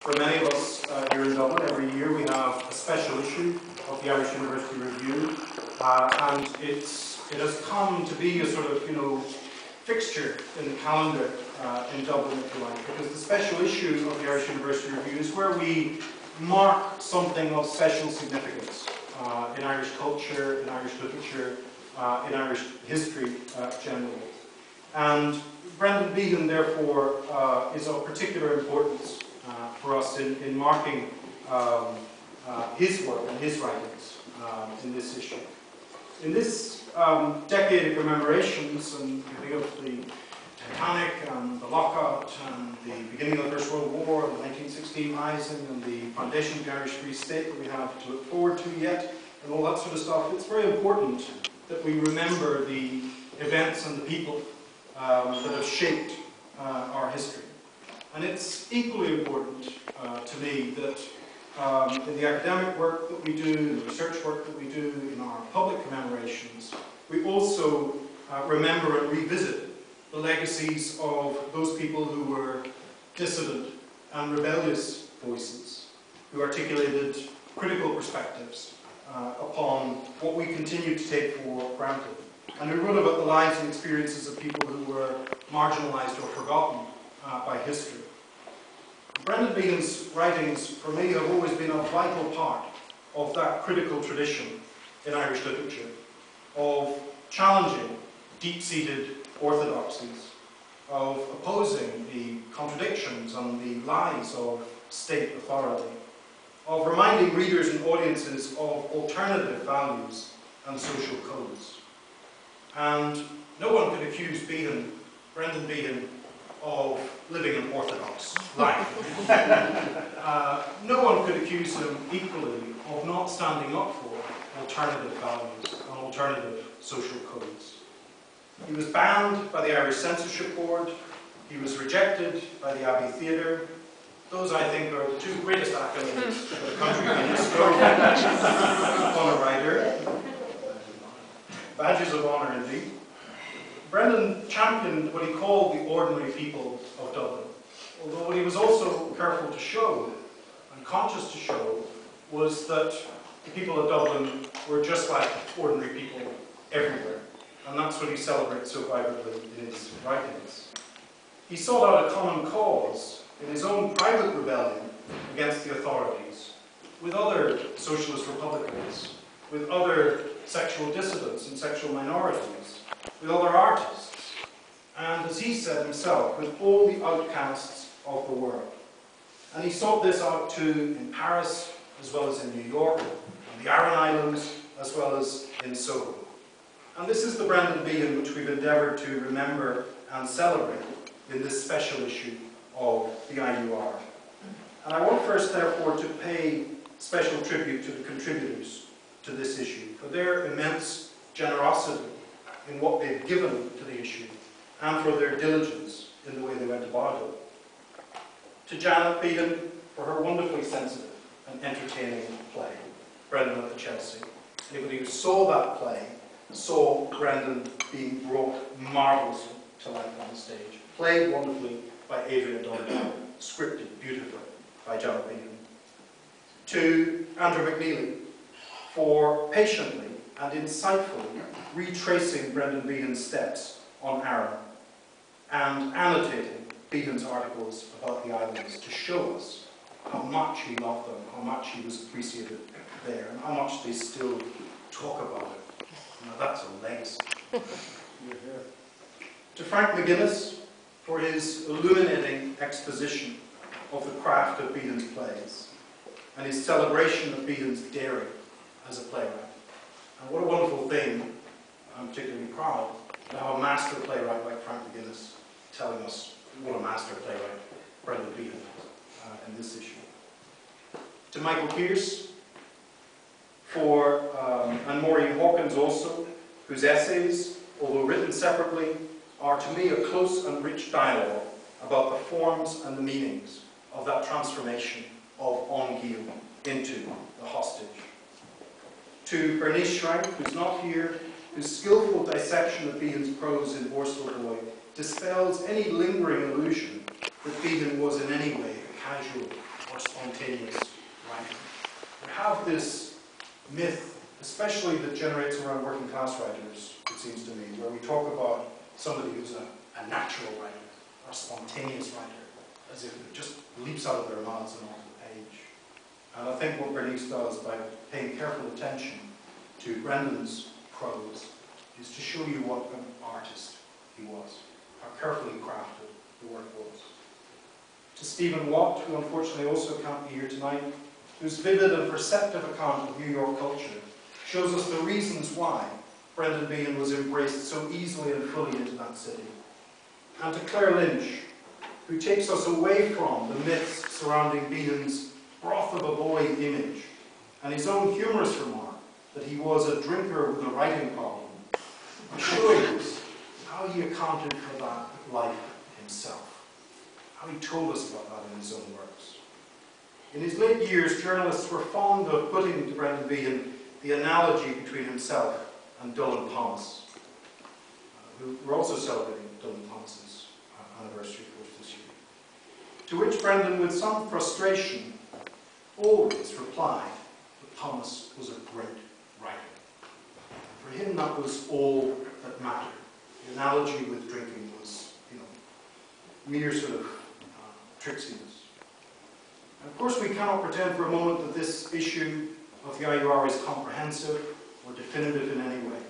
for many of us here in Dublin, every year we have a special issue of the Irish University Review, and it has come to be a sort of, fixture in the calendar in Dublin, if you like, because the special issue of the Irish University Review is where we mark something of special significance in Irish culture, in Irish literature, in Irish history generally. And Brendan Behan, therefore, is of particular importance for us in marking his work and his writings in this issue. In this decade of commemorations, and you think of the Titanic and the lockout and the beginning of the First World War, the 1916 Rising and the foundation of the Irish Free State that we have to look forward to yet, and all that sort of stuff, it's very important that we remember the events and the people that have shaped our history. And it's equally important to me that in the academic work that we do, in the research work that we do, in our public commemorations, we also remember and revisit the legacies of those people who were dissident and rebellious voices, who articulated critical perspectives upon what we continue to take for granted, and who wrote about the lives and experiences of people who were marginalised or forgotten by history. Brendan Behan's writings, for me, have always been a vital part of that critical tradition in Irish literature, of challenging deep-seated orthodoxies, of opposing the contradictions and the lies of state authority, of reminding readers and audiences of alternative values and social codes. And no one could accuse Brendan Behan, of living an orthodox life. No one could accuse him equally of not standing up for alternative values and alternative social codes. He was banned by the Irish Censorship Board. He was rejected by the Abbey Theatre. Those, I think, are the two greatest accolades that the country can bestow on a writer. Badges of honour, indeed. Brendan championed what he called the ordinary people of Dublin, although what he was also careful to show, and conscious to show, was that the people of Dublin were just like ordinary people everywhere, and that's what he celebrates so vibrantly in his writings. He sought out a common cause in his own private rebellion against the authorities, with other socialist republicans, with other sexual dissidents and sexual minorities, with other artists, and as he said himself, with all the outcasts of the world. And he sought this out too in Paris, as well as in New York, and the Aran Islands, as well as in Soho. And this is the Brendan Behan which we've endeavoured to remember and celebrate in this special issue of the IUR. And I want first, therefore, to pay special tribute to the contributors to this issue for their immense generosity in what they've given to the issue, and for their diligence in the way they went about it. To Janet Behan for her wonderfully sensitive and entertaining play, Brendan at the Chelsea. Anybody who saw that play saw Brendan being brought marvellously to life on the stage, played wonderfully by Adrian Donegal, scripted beautifully by Janet Behan. To Andrew McNeely for patiently and insightfully retracing Brendan Behan's steps on Aran and annotating Behan's articles about the islands to show us how much he loved them, how much he was appreciated there, and how much they still talk about it. Now that's a legacy. To Frank McGuinness for his illuminating exposition of the craft of Behan's plays and his celebration of Behan's daring as a playwright. And what a wonderful thing, I'm particularly proud, to have a master playwright like Frank McGuinness telling us what a master playwright Brendan Behan is in this issue. To Michael Pearce, and Maureen Hawkins also, whose essays, although written separately, are to me a close and rich dialogue about the forms and the meanings of that transformation of Onguil into the hostage. To Bernice Schrank, who's not here, whose skillful dissection of Behan's prose in Borstal Boy dispels any lingering illusion that Behan was in any way a casual or for spontaneous writing. We have this myth, especially that generates around working class writers, it seems to me, where we talk about somebody who's a natural writer, or a spontaneous writer, as if it just leaps out of their mouths and onto the page. And I think what Bernice does by paying careful attention to Brendan's prose is to show you what an artist he was, how carefully crafted the work was. To Stephen Watt, who unfortunately also can't be here tonight, whose vivid and perceptive account of New York culture shows us the reasons why Brendan Behan was embraced so easily and fully into that city. And to Claire Lynch, who takes us away from the myths surrounding Behan's broth of a boy image and his own humorous remark that he was a drinker with a writing problem, showing us how he accounted for that life himself, how he told us about that in his own works. In his late years, journalists were fond of putting to Brendan Behan the analogy between himself and Dylan Thomas, who we're also celebrating Dylan Thomas's anniversary, of course, this year. To which Brendan, with some frustration, always replied that Thomas was a great writer. For him, that was all that mattered. The analogy with drinking was, mere sort of tricksiness. And of course, we cannot pretend for a moment that this issue of the IUR is comprehensive or definitive in any way.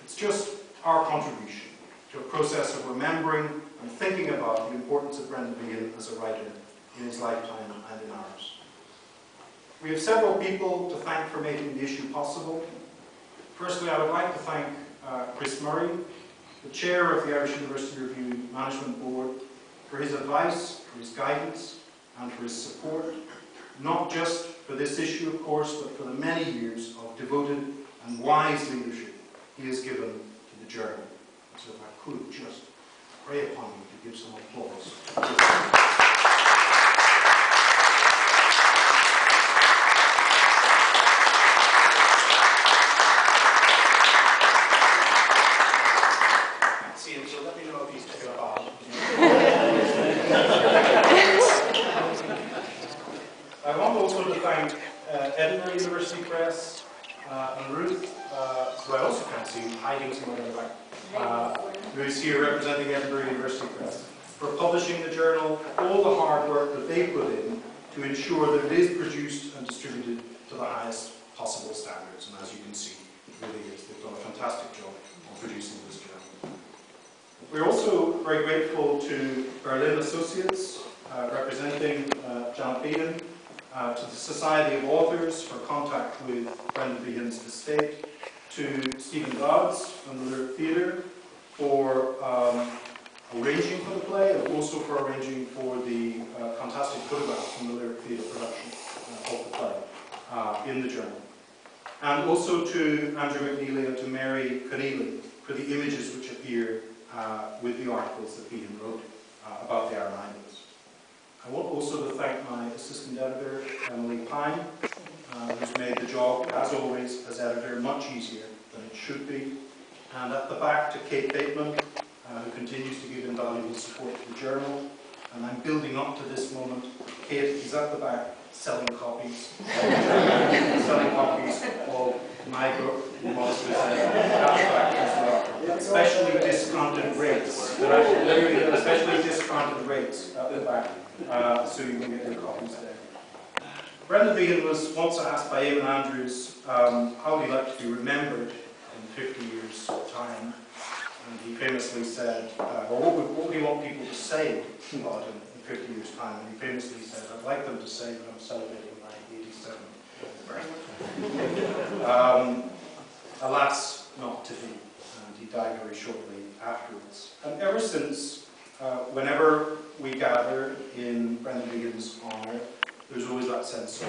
It's just our contribution to a process of remembering and thinking about the importance of Brendan Behan as a writer in his lifetime and in ours. We have several people to thank for making the issue possible. Firstly, I would like to thank Chris Murray, the chair of the Irish University Review Management Board, for his advice, for his guidance, and for his support, not just for this issue, of course, but for the many years of devoted and wise leadership he has given to the journal. So if I could just pray upon you to give some applause. I want also to thank Edinburgh University Press and Ruth, who I also can't see hiding somewhere in the back, who is here representing Edinburgh University Press, for publishing the journal, all the hard work that they put in to ensure that it is produced and distributed to the highest possible standards. And as you can see, it really is. They've done a fantastic job of producing this journal. We're also very grateful to Berlin Associates, representing Janet Behan, to the Society of Authors for contact with Brendan Behan's estate, to Stephen Dodds from the Lyric Theatre for arranging for the play, and also for arranging for the fantastic photographs from the Lyric Theatre production of the play in the journal. And also to Andrew McNeely and to Mary Conneely for the images which appear with the articles that Behan wrote about the Iron Islands. I want also to thank my assistant editor, Emily Pine, who's made the job, as always, as editor, much easier than it should be. And at the back to Kate Bateman, who continues to give invaluable support to the journal. And I'm building up to this moment. Kate is at the back selling copies. Selling copies of my book, especially discounted rates. Especially discounted rates at the back, so you can get your copies there. Brendan Behan was once asked by Eamon Andrews how would he like to be remembered in 50 years' time, and he famously said, or what would he want people to say about him in 50 years' time? And he famously said, I'd like them to say that I'm celebrating my 87th birthday. Alas, not to be, and he died very shortly afterwards. And ever since, whenever we gather in Brendan Behan's honour, there's always that sense of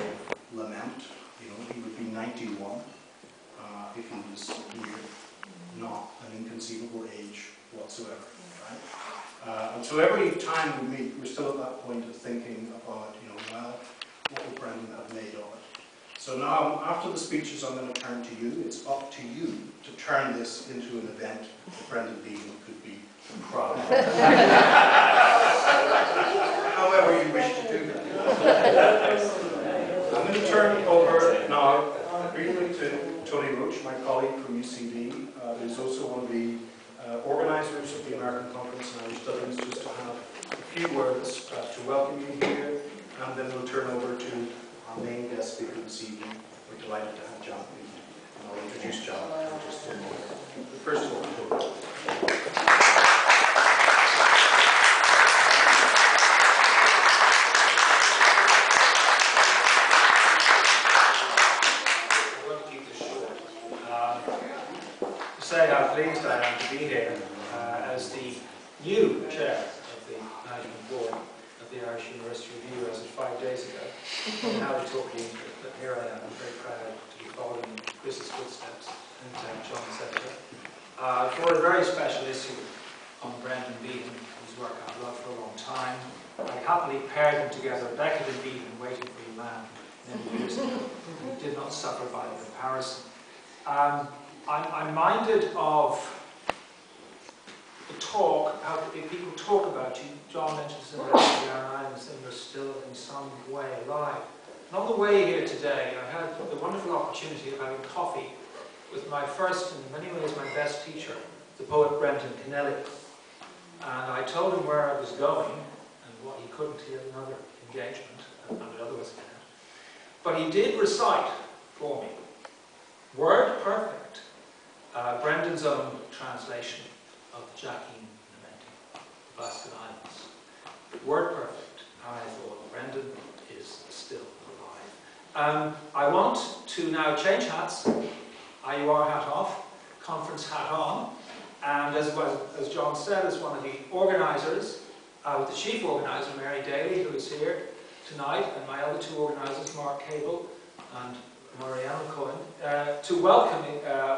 lament. You know, he would be 91 if he was here, not an inconceivable age whatsoever, right? And so every time we meet, we're still at that point of thinking about, well, what would Brendan have made of it? So now, after the speeches, I'm going to turn to you. It's up to you to turn this into an event that Brendan Behan could be proud of. However you wish to do that. me turn over now briefly to Tony Roach, my colleague from UCD, who's also one of the organisers of the American Conference in Irish Studies, just to have a few words to welcome you here, and then we'll turn over to our main guest speaker this evening. We're delighted to have John Behan, and I'll introduce John in just a moment. But first of all, Tony. Say how pleased I am to be here as the new chair of the management board of the Irish University Review as of 5 days ago. And now to talk to you, but here I am, very proud to be following Chris's footsteps and to have John Setter for a very special issue on Brendan Behan, whose work I've loved for a long time. I happily paired them together, Beckett and Behan, Waiting for You Man, many years ago, and did not suffer by the comparison. I'm minded of the talk, how people talk about you. John mentioned this in the Islands, and you're still in some way alive. And on the way here today, I had the wonderful opportunity of having coffee with my first, and in many ways my best teacher, the poet Brendan Kennelly. And I told him where I was going, and what he couldn't, he had another engagement, and another was there. But he did recite for me, word perfect, Brendan's own translation of Jacqueline Nementi, the Basque Islands. Word perfect, and I thought, Brendan is still alive. I want to now change hats, IUR hat off, conference hat on, and as John said, as one of the organisers, with the chief organiser, Mary Daly, who is here tonight, and my other two organisers, Mark Cable and Marianne Cohen, to welcome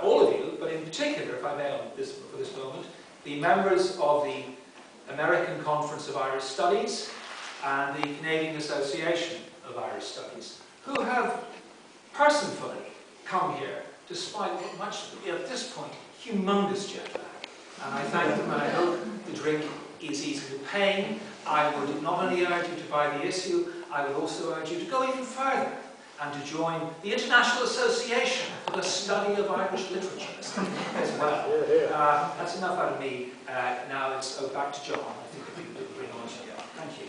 all of you, but in particular, if I may, for this moment, the members of the American Conference of Irish Studies and the Canadian Association of Irish Studies, who have personally come here despite much, at this point, humongous jet lag. And I thank them, and I hope the drink is easy to pay. I would not only urge you to buy the issue, I would also urge you to go even further and to join the International Association for the Study of Irish Literature as well. That's enough out of me. Now it's back to John. I think if you could bring on together. Thank you.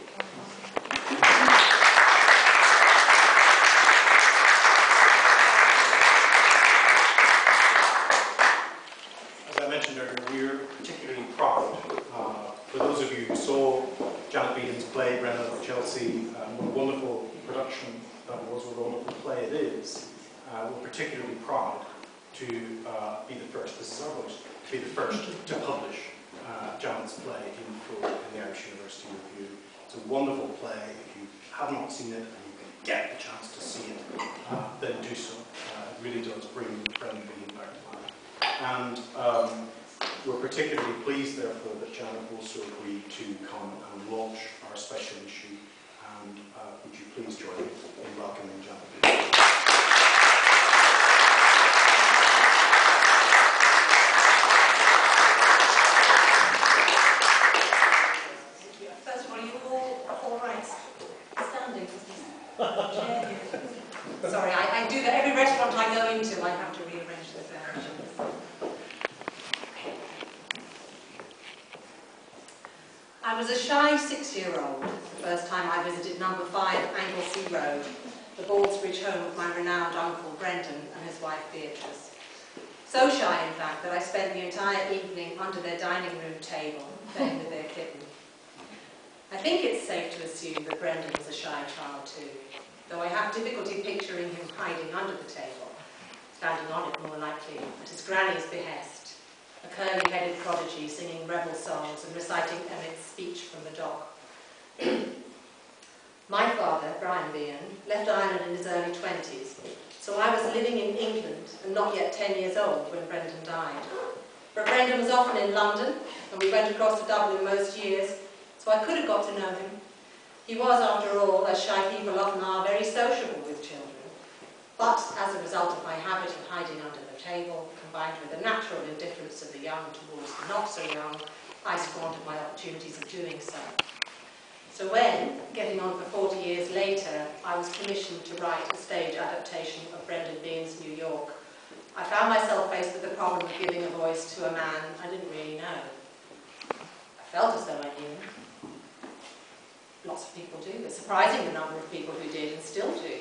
As I mentioned earlier, we're particularly proud. For those of you who saw Janet Behan's play, Brendan of Chelsea, what a wonderful production that was, what a wonderful play it is. We're particularly proud to be the first, this is our voice, to be the first to publish Janet's play in full in the Irish University Review. It's a wonderful play. If you have not seen it and you can get the chance to see it, then do so. It really does bring Brendan Behan back to life. And we're particularly pleased, therefore, that Janet also agreed to come and launch our special issue. And would you please join me in welcoming Janet Behan. First of all, you all right standing? Sorry, I do that every restaurant I go into. I have to rearrange the furniture. I was a shy 6-year-old the first time I visited number 5 Anglesey Road, the Baldsbridge home of my renowned uncle Brendan and his wife Beatrice. So shy, in fact, that I spent the entire evening under their dining room table playing with their kitten. I think it's safe to assume that Brendan was a shy child too, though I have difficulty picturing him hiding under the table, standing on it more likely at his granny's behest, a curly-headed prodigy singing rebel songs and reciting Emmett's speech from the dock. My father, Brian Behan, left Ireland in his early 20s, so I was living in England and not yet 10 years old when Brendan died. But Brendan was often in London, and we went across to Dublin most years, so I could have got to know him. He was, after all, as shy people often are, very sociable with children. But as a result of my habit of hiding under the table, combined with the natural indifference of the young towards the not so young, I squandered my opportunities of doing so. So when, getting on for 40 years later, I was commissioned to write a stage adaptation of Brendan Behan's New York, I found myself faced with the problem of giving a voice to a man I didn't really know. I felt as though I knew him. Lots of people do. A surprising number of people who did and still do.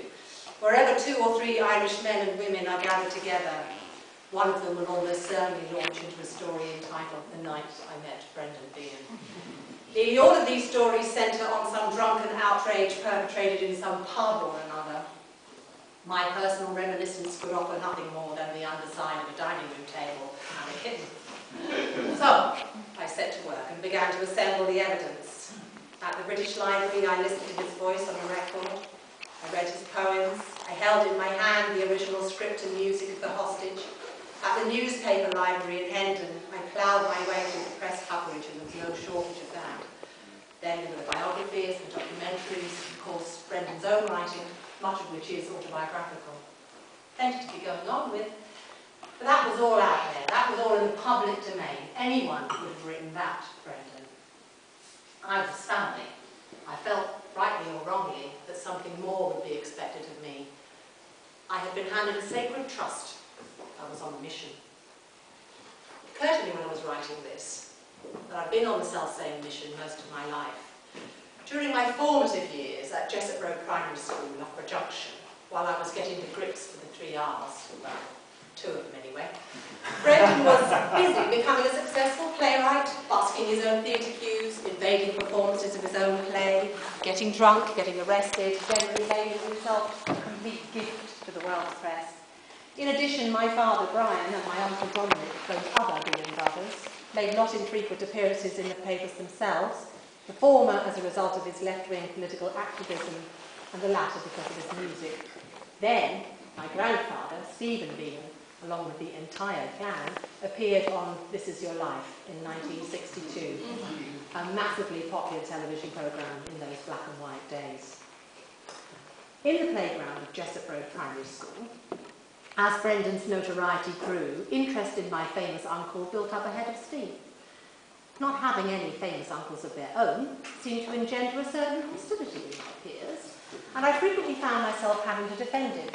Wherever 2 or 3 Irish men and women are gathered together, one of them will almost certainly launch into a story entitled The Night I Met Brendan Behan. Nearly all of these stories centre on some drunken outrage perpetrated in some pub or another. My personal reminiscence could offer nothing more than the underside of a dining room table and a kitten. So, I set to work and began to assemble the evidence. At the British Library, I listened to his voice on a record. I read his poems. I held in my hand the original script and music of The Hostage. At the newspaper library in Hendon, I ploughed my way through the press coverage, and there was no shortage of that. Then there were biographies and documentaries, of course, Brendan's own writing, much of which is autobiographical. Plenty to be going on with. But that was all out there. That was all in the public domain. Anyone would have written that, Brendan. I was astounding. I felt, rightly or wrongly, that something more would be expected of me. I had been handed a sacred trust. I was on a mission. It occurred to me when I was writing this that I've been on the self-same mission most of my life. During my formative years at Jessup Road Primary School, Loughborough Junction, while I was getting to grips with the 3 R's, well, 2 of them anyway, Brendan was busy becoming a successful playwright, busking his own theatre cues, invading performances of his own play, getting drunk, getting arrested, generally making himself a complete gift to the world's press. In addition, my father, Brian, and my uncle Dominic, those other Behan brothers, made not infrequent appearances in the papers themselves, the former as a result of his left-wing political activism, and the latter because of his music. Then, my grandfather, Stephen Behan, along with the entire clan, appeared on This Is Your Life in 1962, a massively popular television programme in those black and white days. In the playground of Jessup Road Primary School, as Brendan's notoriety grew, interest in my famous uncle built up a head of steam. Not having any famous uncles of their own seemed to engender a certain hostility in my peers, and I frequently found myself having to defend him.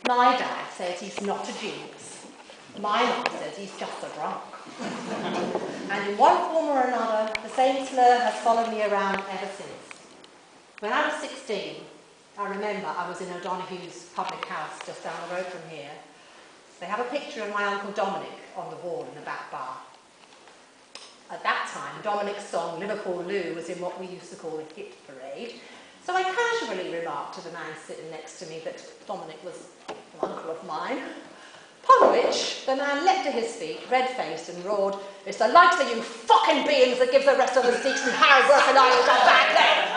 My dad says he's not a genius. My mum says he's just a drunk. And in one form or another, the same slur has followed me around ever since. When I was 16, I remember I was in O'Donoghue's public house just down the road from here. They have a picture of my Uncle Dominic on the wall in the back bar. At that time, Dominic's song Liverpool Lou was in what we used to call a hit parade, so I casually remarked to the man sitting next to me that Dominic was an uncle of mine, upon which the man leapt to his feet, red-faced, and roared, "It's the likes of you fucking beings that gives the rest of us decent hard work and I got back there!"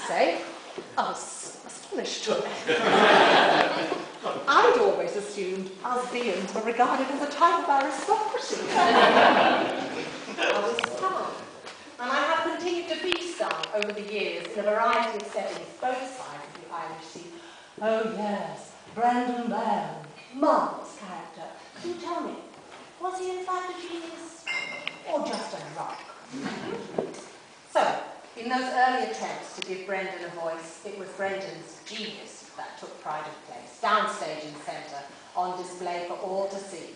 Say, I was astonished. I'd always assumed us Behans were regarded as a type of aristocracy. I was stung, and I have continued to be stung over the years in a variety of settings, both sides of the Irish Sea. Oh yes, Brendan Behan, marvellous character. You tell me, was he in fact a genius or just a rock? So, in those early attempts to give Brendan a voice, it was Brendan's genius that took pride of place, downstage and centre, on display for all to see.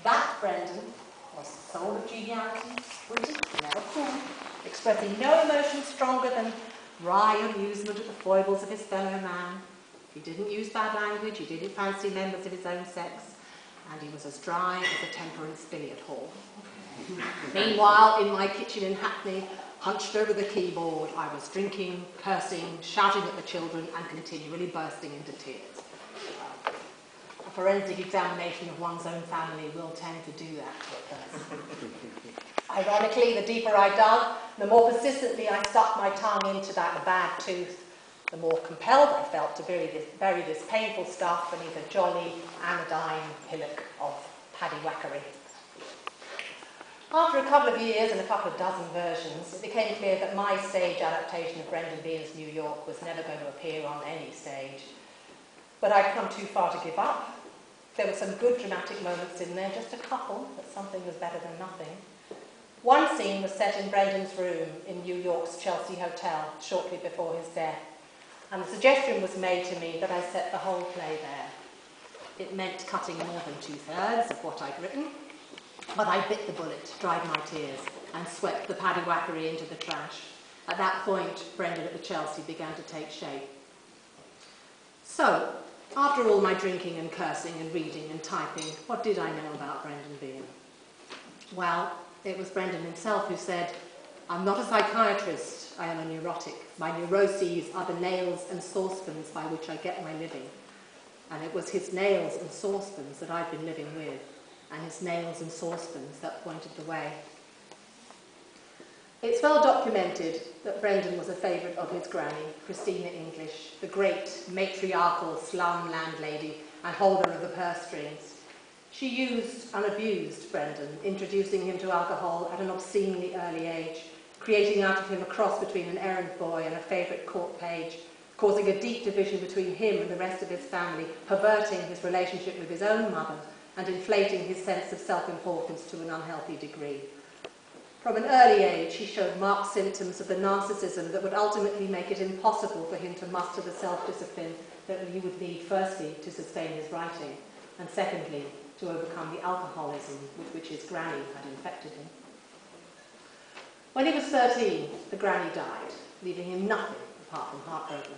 That Brendan was the soul of geniality, witty, never cool, expressing no emotion stronger than wry amusement at the foibles of his fellow man. He didn't use bad language, he didn't fancy members of his own sex, and he was as dry as a temperance billiard hall. Meanwhile, in my kitchen in Hackney, hunched over the keyboard, I was drinking, cursing, shouting at the children, and continually bursting into tears. A forensic examination of one's own family will tend to do that to a person. Ironically, the deeper I dug, the more persistently I stuck my tongue into that bad tooth, the more compelled I felt to bury this painful stuff beneath a jolly, anodyne hillock of paddywhackery. After a couple of years and a couple of dozen versions, it became clear that my stage adaptation of Brendan Behan's New York was never going to appear on any stage. But I'd come too far to give up. There were some good dramatic moments in there, just a couple, but something was better than nothing. One scene was set in Brendan's room in New York's Chelsea Hotel shortly before his death, and the suggestion was made to me that I set the whole play there. It meant cutting more than 2/3 of what I'd written, but I bit the bullet, dried my tears, and swept the paddywhackery into the trash. At that point, Brendan at the Chelsea began to take shape. So, after all my drinking and cursing and reading and typing, what did I know about Brendan Behan? Well, it was Brendan himself who said, "I'm not a psychiatrist, I am a neurotic. My neuroses are the nails and saucepans by which I get my living." And it was his nails and saucepans that I'd been living with, and his nails and saucepans that pointed the way. It's well documented that Brendan was a favourite of his granny, Christina English, the great matriarchal slum landlady and holder of the purse strings. She used and abused Brendan, introducing him to alcohol at an obscenely early age, creating out of him a cross between an errand boy and a favourite court page, causing a deep division between him and the rest of his family, perverting his relationship with his own mother, and inflating his sense of self-importance to an unhealthy degree. From an early age, he showed marked symptoms of the narcissism that would ultimately make it impossible for him to muster the self-discipline that he would need, firstly, to sustain his writing, and secondly, to overcome the alcoholism with which his granny had infected him. When he was 13, the granny died, leaving him nothing apart from heartbroken.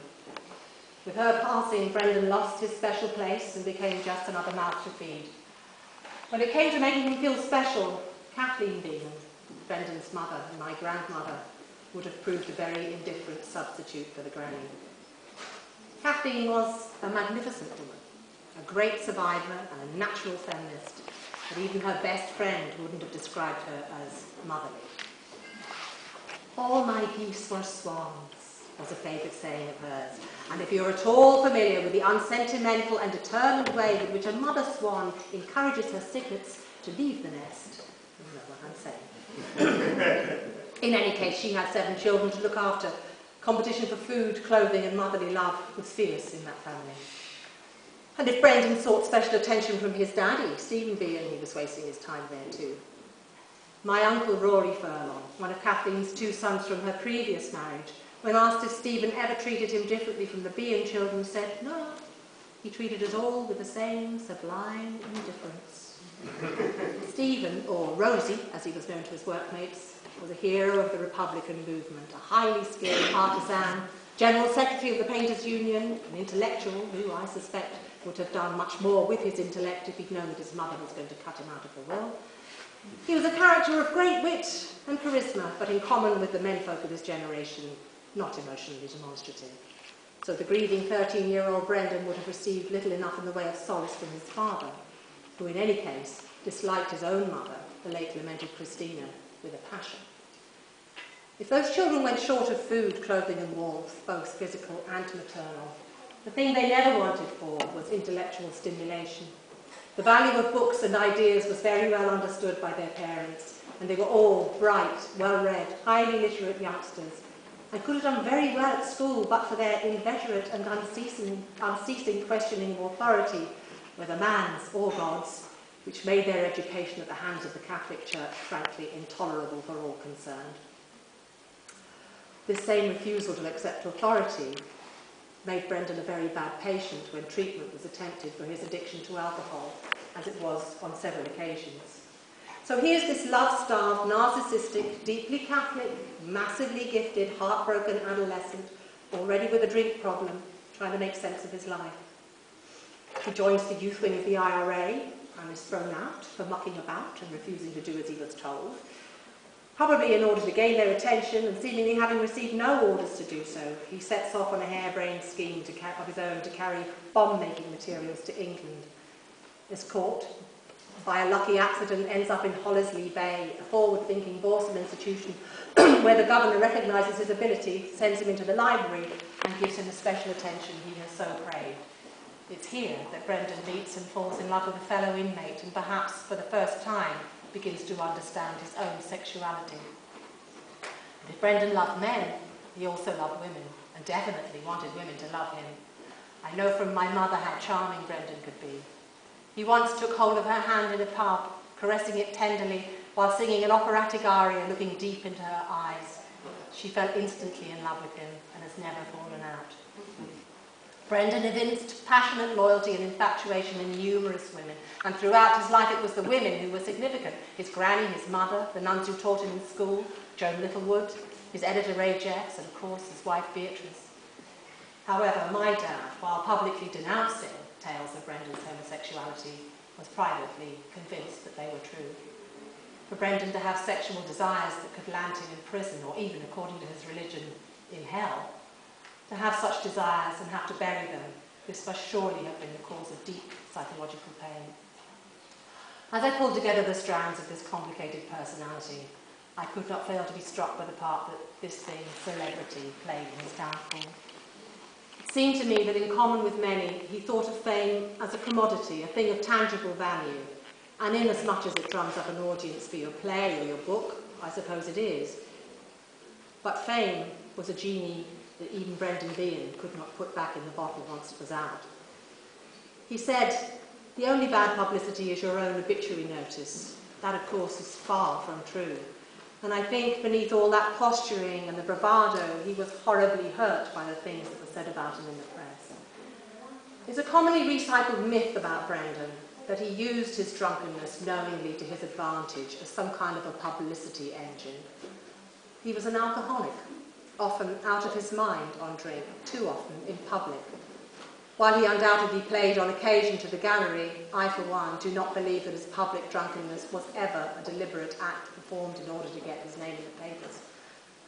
With her passing, Brendan lost his special place and became just another mouth to feed. When it came to making him feel special, Kathleen Behan, Brendan's mother and my grandmother, would have proved a very indifferent substitute for the granny. Kathleen was a magnificent woman, a great survivor and a natural feminist, but even her best friend wouldn't have described her as motherly. "All my geese were swans," was a favourite saying of hers, and if you're at all familiar with the unsentimental and determined way in which a mother swan encourages her cyclids to leave the nest, you know what I'm saying. In any case, she had 7 children to look after. Competition for food, clothing and motherly love was fierce in that family. And if Brendan sought special attention from his daddy, Stephen Behan, he was wasting his time there too. My uncle Rory Furlong, one of Kathleen's 2 sons from her previous marriage, when asked if Stephen ever treated him differently from the Behan children, said, "No, he treated us all with the same sublime indifference." Stephen, or Rosie, as he was known to his workmates, was a hero of the Republican movement, a highly skilled partisan, General Secretary of the Painters' Union, an intellectual who, I suspect, would have done much more with his intellect if he'd known that his mother was going to cut him out of the will. He was a character of great wit and charisma, but in common with the menfolk of his generation, not emotionally demonstrative. So the grieving 13-year-old Brendan would have received little enough in the way of solace from his father, who in any case disliked his own mother, the late lamented Christina, with a passion. If those children went short of food, clothing and warmth, both physical and maternal, the thing they never wanted for was intellectual stimulation. The value of books and ideas was very well understood by their parents, and they were all bright, well-read, highly literate youngsters, and could have done very well at school but for their inveterate and unceasing questioning of authority, whether man's or God's, which made their education at the hands of the Catholic Church frankly intolerable for all concerned. This same refusal to accept authority made Brendan a very bad patient when treatment was attempted for his addiction to alcohol, as it was on several occasions. So here's this love-starved, narcissistic, deeply Catholic, massively gifted, heartbroken adolescent, already with a drink problem, trying to make sense of his life. He joins the youth wing of the IRA and is thrown out for mucking about and refusing to do as he was told, probably in order to gain their attention, and seemingly having received no orders to do so. He sets off on a harebrained scheme of his own to carry bomb-making materials to England. Is caught, by a lucky accident, ends up in Hollesley Bay, a forward-thinking Borstal institution where the governor recognises his ability, sends him into the library and gives him the special attention he has so craved. It's here that Brendan meets and falls in love with a fellow inmate, and perhaps for the first time begins to understand his own sexuality. And if Brendan loved men, he also loved women, and definitely wanted women to love him. I know from my mother how charming Brendan could be. He once took hold of her hand in a pub, caressing it tenderly while singing an operatic aria looking deep into her eyes. She fell instantly in love with him and has never fallen out. Brendan evinced passionate loyalty and infatuation in numerous women, and throughout his life it was the women who were significant. His granny, his mother, the nuns who taught him in school, Joan Littlewood, his editor Ray Jeffs, and of course his wife Beatrice. However, my dad, while publicly denouncing tales of Brendan's homosexuality, was privately convinced that they were true. For Brendan to have sexual desires that could land him in prison, or even, according to his religion, in hell, to have such desires and have to bury them, this must surely have been the cause of deep psychological pain. As I pulled together the strands of this complicated personality, I could not fail to be struck by the part that this thing, celebrity, played in his downfall. It seemed to me that in common with many, he thought of fame as a commodity, a thing of tangible value, and inasmuch as it drums up an audience for your play or your book, I suppose it is. But fame was a genie that even Brendan Behan could not put back in the bottle once it was out. He said, "The only bad publicity is your own obituary notice." That, of course, is far from true. And I think beneath all that posturing and the bravado, he was horribly hurt by the things that were said about him in the press. It's a commonly recycled myth about Brendan that he used his drunkenness knowingly to his advantage as some kind of a publicity engine. He was an alcoholic, often out of his mind on drink, too often in public. While he undoubtedly played on occasion to the gallery, I, for one, do not believe that his public drunkenness was ever a deliberate act performed in order to get his name in the papers.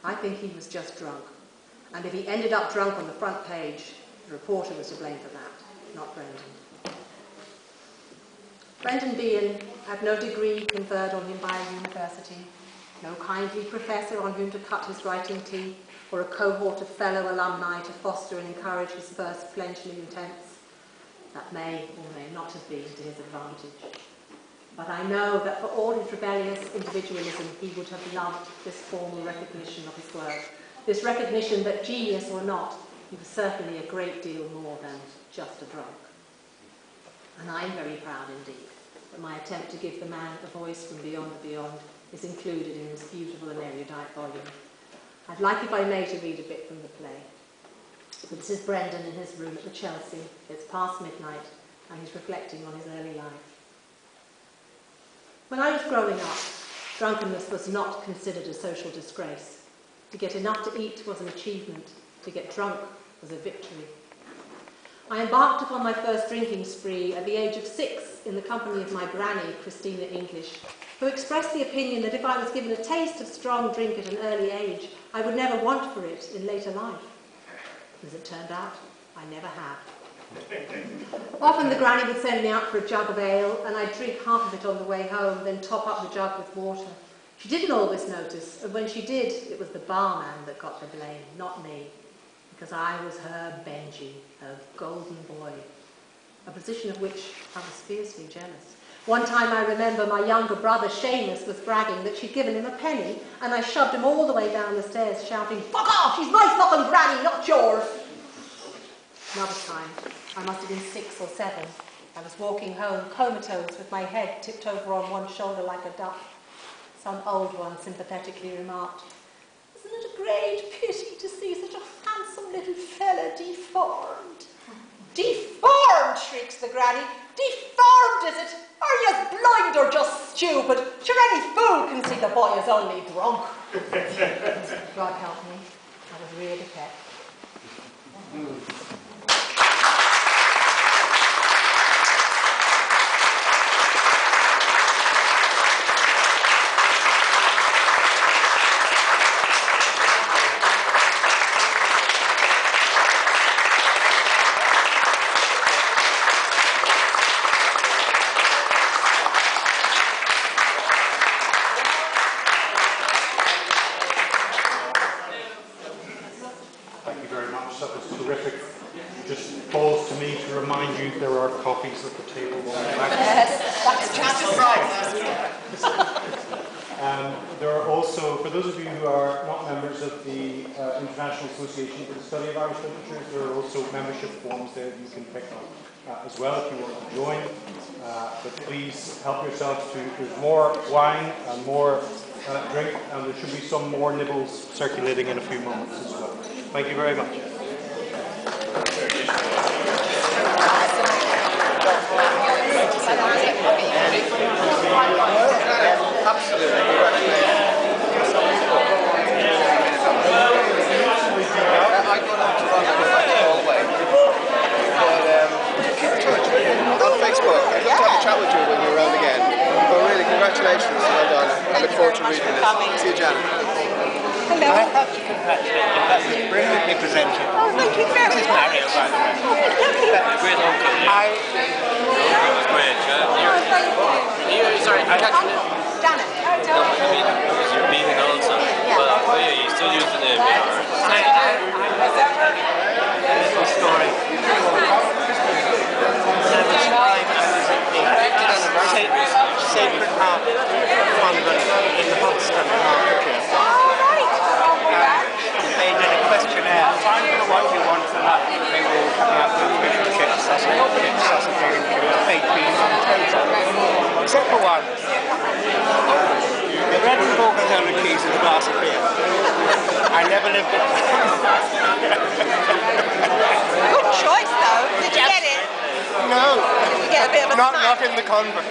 I think he was just drunk. And if he ended up drunk on the front page, the reporter was to blame for that, not Brendan. Brendan Behan had no degree conferred on him by a university, no kindly professor on whom to cut his writing teeth, or a cohort of fellow alumni to foster and encourage his first fledgling attempts. That may or may not have been to his advantage. But I know that for all his rebellious individualism, he would have loved this formal recognition of his work, this recognition that, genius or not, he was certainly a great deal more than just a drunk. And I'm very proud indeed that my attempt to give the man a voice from beyond the beyond is included in this beautiful and erudite volume. I'd like, if I may, to read a bit from the play. So this is Brendan in his room at the Chelsea. It's past midnight, and he's reflecting on his early life. When I was growing up, drunkenness was not considered a social disgrace. To get enough to eat was an achievement. To get drunk was a victory. I embarked upon my first drinking spree at the age of 6 in the company of my granny, Christina English, who expressed the opinion that if I was given a taste of strong drink at an early age, I would never want for it in later life. As it turned out, I never had. Often the granny would send me out for a jug of ale, and I'd drink half of it on the way home, then top up the jug with water. She didn't always notice, and when she did, it was the barman that got the blame, not me, because I was her Benji, her golden boy, a position of which I was fiercely jealous. One time I remember my younger brother Seamus was bragging that she'd given him a penny, and I shoved him all the way down the stairs shouting, "Fuck off, she's my fucking granny, not yours!" Another time, I must have been 6 or 7, I was walking home comatose with my head tipped over on one shoulder like a duck. Some old one sympathetically remarked, "Isn't it a great pity to see such a handsome little fella deformed?" "Deformed!" shrieks the granny. "Deformed, is it? Are you blind or just stupid? Sure, any fool can see the boy is only drunk." God help me, I was reared a pet. There are copies at the table on the back. Yes, that's just right. There are also, for those of you who are not members of the International Association for the Study of Irish Literature, there are also membership forms there that you can pick up as well if you want to join. But please help yourselves to, there's more wine and more drink, and there should be some more nibbles circulating in a few moments as well. Thank you very much. Absolutely. I got up to run the hallway. But keep in touch on Facebook. I'd love to have a chat with you when you're around again. But really, congratulations. Well done. I look forward to reading this. See you, Janet. Hello. I have to congratulate you. That was brilliantly presented. Oh, thank you very much. This is Mario, by the way. That's a great long time. It was great. Sorry, I had to... Janet. No, I mean, because you're Behan also. Yeah. Well, oh yeah, you still use the name, yeah. Little story. There was time I was at the Sacred Heart Convent in the Buxton in Hertfordshire. They did a questionnaire. What do you want for lunch? They were all coming up with fish and chips, sausage, baked beans and toast. Except for one. The bread and gorgonzola cheese and a glass of beer. I never lived it. Good choice though. Did you get it? No. Did you get a bit of a Not snack? in the convent.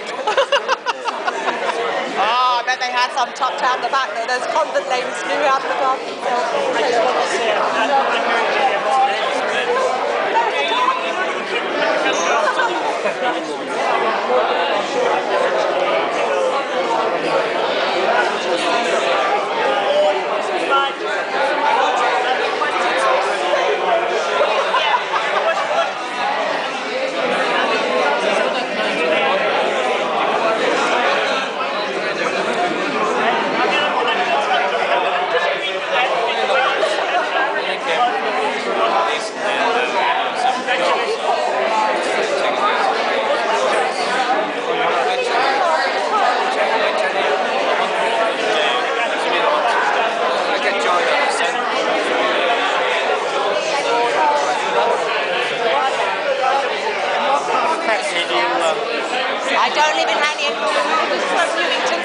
Oh, I bet they had some tucked out the back though. Those convent ladies knew how to look after themselves. I just want to say, I don't I don't live in Lanny anymore. From Newington.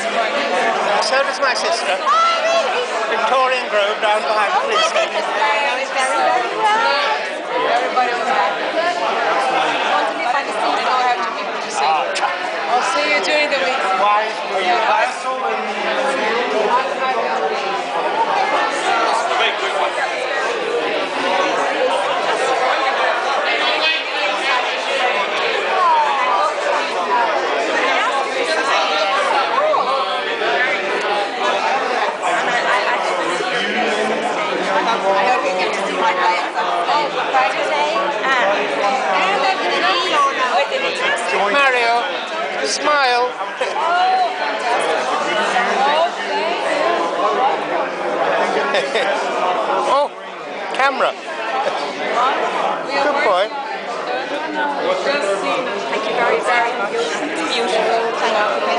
So does my sister. Oh, really? Victorian Grove down behind the police station. I know it very, very well. Everybody was happy. Wondering if I could see so I have to people to see. I'll see you during the week. Why were you Basel and... I hope you get to see my life. Mario, smile. Oh, camera. Good boy. Thank you very, very much. It's beautiful. Thank you.